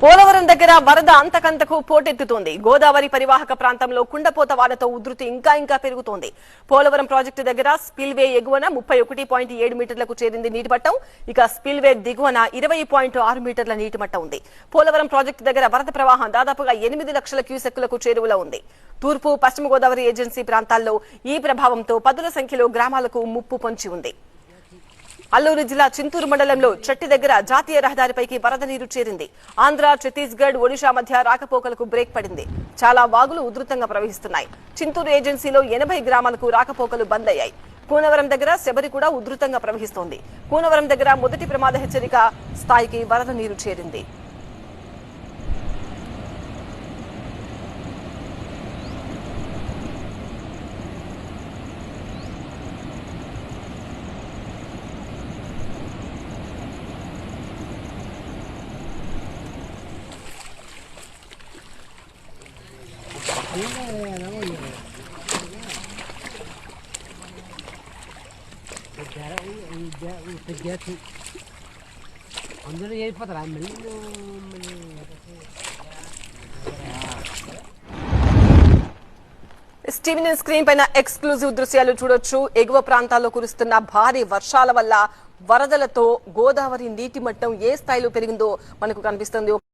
పోలవరం దగ్గర వరద అంతకంతకు పోటెత్తుతోంది. గోదావరి పరివాహక ప్రాంతంలో కుండపోత వానతో ఉధృతి ఇంకా పెరుగుతోంది. పోలవరం ప్రాజెక్టు దగ్గర స్పిల్వే ఎగువన 31.7 మీటర్లకు చేరింది నీటిమట్టం. ఇక స్పిల్వే దిగువన 20.6 మీటర్ల నీటిమట్టం ఉంది. పోలవరం ప్రాజెక్టు దగ్గర వరద ప్రవాహం దాదాపుగా 8 లక్షల క్యూసెక్కులకు చేరువలో ఉంది. తూర్పు పశ్చిమ గోదావరి ఏజెన్సీ ప్రాంతాల్లో ఈ ప్రభావంతో పదుల సంఖ్యలో గ్రామాలకు ముప్పు పొంచి ఉంది. అల్లూరు జిల్లా చింతూరు మండలంలో చెట్టి దగ్గర జాతీయ రహదారిపైకి వరద నీరు చేరింది. ఆంధ్ర, ఛత్తీస్గఢ్, ఒడిషా మధ్య రాకపోకలకు బ్రేక్ పడింది. చాలా వాగులు ఉధృతంగా ప్రవహిస్తున్నాయి. చింతూరు ఏజెన్సీలో 80 గ్రామాలకు రాకపోకలు బంద్ అయ్యాయి. కూనవరం దగ్గర శబరి కూడా ఉధృతంగా ప్రవహిస్తోంది. కూనవరం దగ్గర మొదటి ప్రమాద హెచ్చరిక స్థాయికి వరద నీరు చేరింది. అందరూ వెళ్ళిపోతారా మళ్ళీ టీవీ స్క్రీన్ పైన ఎక్స్క్లూజివ్ దృశ్యాలు చూడొచ్చు. ఎగువ ప్రాంతాల్లో కురుస్తున్న భారీ వర్షాల వల్ల వరదలతో గోదావరి నీటి మట్టం ఏ స్థాయిలో పెరిగిందో మనకు కనిపిస్తుంది.